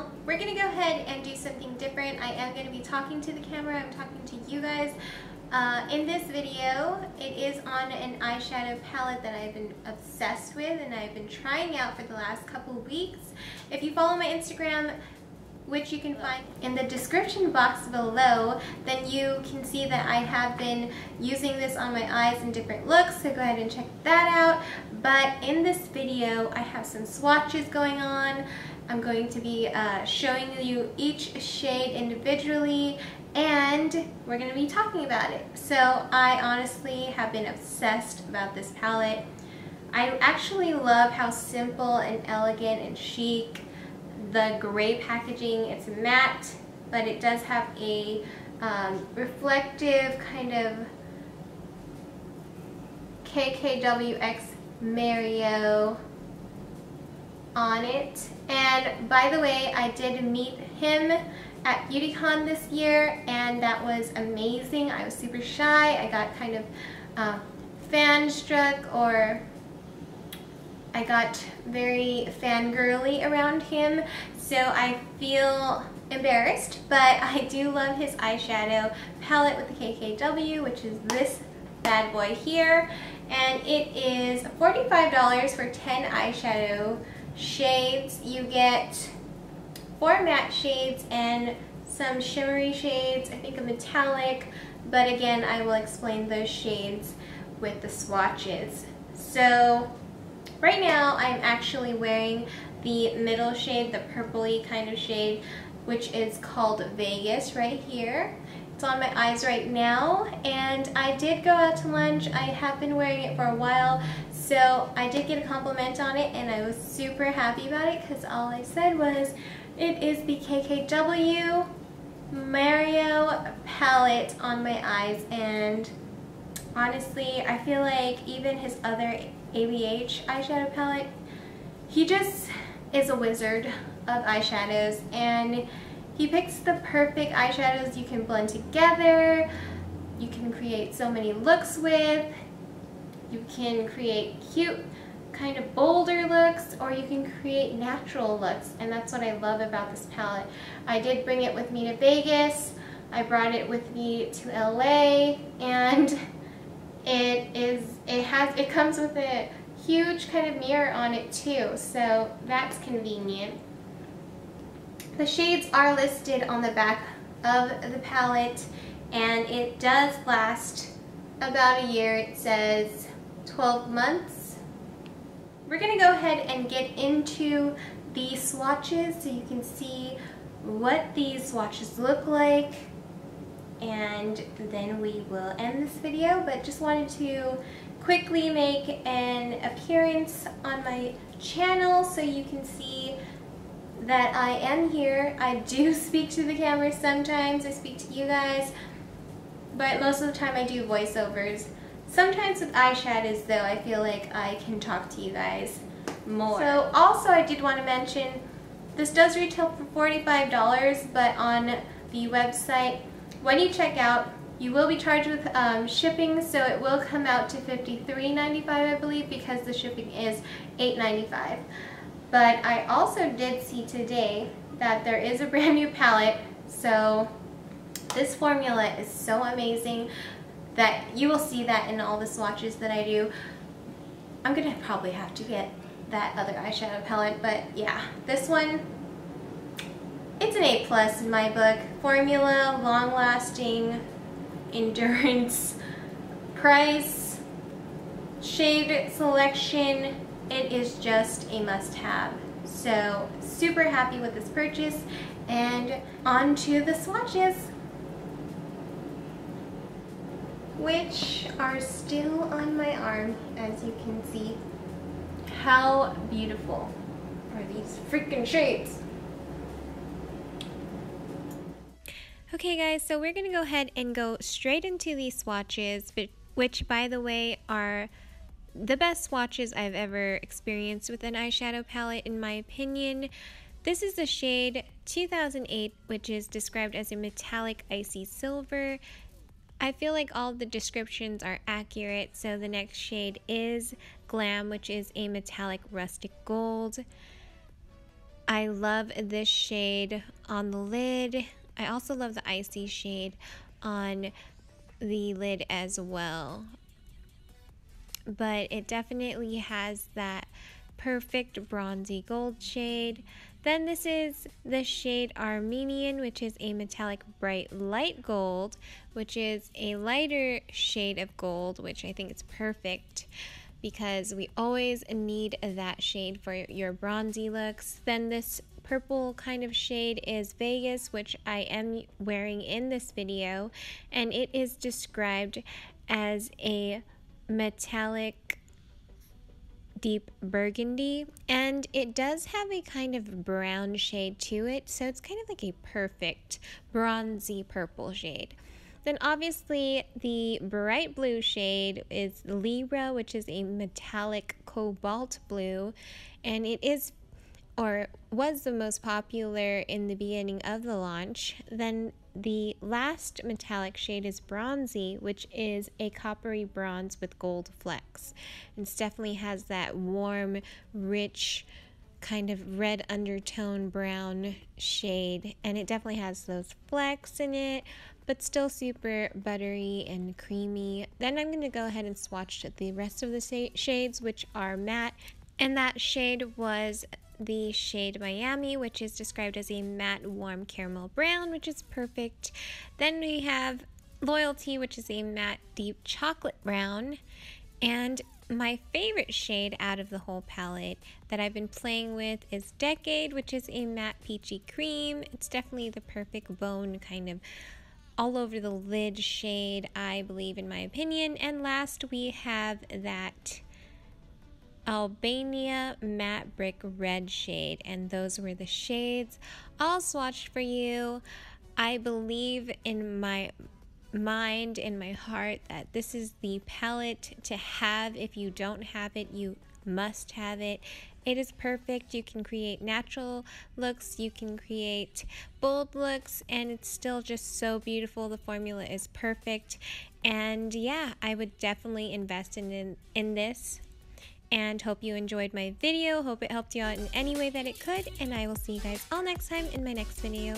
Well, we're gonna go ahead and do something different. I am gonna be talking to the camera. I'm talking to you guys. In this video, it is on an eyeshadow palette that I've been obsessed with and I've been trying out for the last couple of weeks. If you follow my Instagram, which you can find in the description box below, then you can see that I have been using this on my eyes in different looks, so go ahead and check that out. But in this video, I have some swatches going on. I'm going to be showing you each shade individually, and we're going to be talking about it. So I honestly have been obsessed about this palette. I actually love how simple and elegant and chic the gray packaging. It's matte, but it does have a reflective kind of KKW X Mario on it. And by the way, I did meet him at BeautyCon this year, and that was amazing. I was super shy. I got kind of fan-struck, or I got very fangirly around him, so I feel embarrassed, but I do love his eyeshadow palette with the KKW, which is this bad boy here, and it is $45 for 10 eyeshadow shades. You get 4 matte shades and some shimmery shades, I think a metallic, but again, I will explain those shades with the swatches. So right now, I'm actually wearing the middle shade, the purpley kind of shade, which is called Vegas right here. It's on my eyes right now, and I did go out to lunch. I have been wearing it for a while, so I did get a compliment on it, and I was super happy about it because all I said was, it is the KKW Mario Palette on my eyes, and honestly, I feel like even his other ABH eyeshadow palette, he just is a wizard of eyeshadows, and he picks the perfect eyeshadows you can blend together, you can create so many looks with, you can create cute kind of bolder looks, or you can create natural looks, and that's what I love about this palette. I did bring it with me to Vegas, I brought it with me to LA, and it comes with a huge kind of mirror on it too, so that's convenient. The shades are listed on the back of the palette, and it does last about a year. It says 12 months. We're gonna go ahead and get into the swatches so you can see what these swatches look like, and then we will end this video, but just wanted to quickly make an appearance on my channel so you can see that I am here. I do speak to the camera sometimes, I speak to you guys, but most of the time I do voiceovers. Sometimes with eyeshadows though, I feel like I can talk to you guys more. So also I did want to mention, this does retail for $45, but on the website, when you check out, you will be charged with shipping, so it will come out to $53.95, I believe, because the shipping is $8.95. But I also did see today that there is a brand new palette, so this formula is so amazing that you will see that in all the swatches that I do. I'm gonna probably have to get that other eyeshadow palette, but yeah, this one, it's an A+ in my book. Formula, long-lasting, endurance, price, shade selection, it is just a must-have. So super happy with this purchase, and on to the swatches, which are still on my arm, as you can see. How beautiful are these freaking shades? Okay guys, so we're gonna go ahead and go straight into these swatches, which by the way are the best swatches I've ever experienced with an eyeshadow palette in my opinion. This is the shade 2008, which is described as a metallic icy silver. I feel like all the descriptions are accurate, so the next shade is Glam, which is a metallic rustic gold. I love this shade on the lid. I also love the icy shade on the lid as well. But it definitely has that perfect bronzy gold shade. Then this is the shade Armenian, which is a metallic bright light gold, which is a lighter shade of gold, which I think is perfect because we always need that shade for your bronzy looks. Then this purple kind of shade is Vegas, which I am wearing in this video, and it is described as a metallic deep burgundy, and it does have a kind of brown shade to it, so it's kind of like a perfect bronzy purple shade. Then obviously the bright blue shade is Libra, which is a metallic cobalt blue, and it is or was the most popular in the beginning of the launch. Then the last metallic shade is Bronzy, which is a coppery bronze with gold flecks. It definitely has that warm, rich, kind of red undertone brown shade, and it definitely has those flecks in it, but still super buttery and creamy. Then I'm going to go ahead and swatch the rest of the shades, which are matte, and that shade was the shade Miami, which is described as a matte warm caramel brown, which is perfect. Then we have Loyalty, which is a matte deep chocolate brown, and my favorite shade out of the whole palette that I've been playing with is Decade, which is a matte peachy cream. It's definitely the perfect bone kind of all over the lid shade, I believe, in my opinion. And last we have that Albania matte brick red shade, and those were the shades all swatched for you. I believe in my mind, in my heart, that this is the palette to have. If you don't have it, you must have it. It is perfect. You can create natural looks, you can create bold looks, and it's still just so beautiful. The formula is perfect, and yeah, I would definitely invest in this. And hope you enjoyed my video. Hope it helped you out in any way that it could, and I will see you guys all next time in my next video.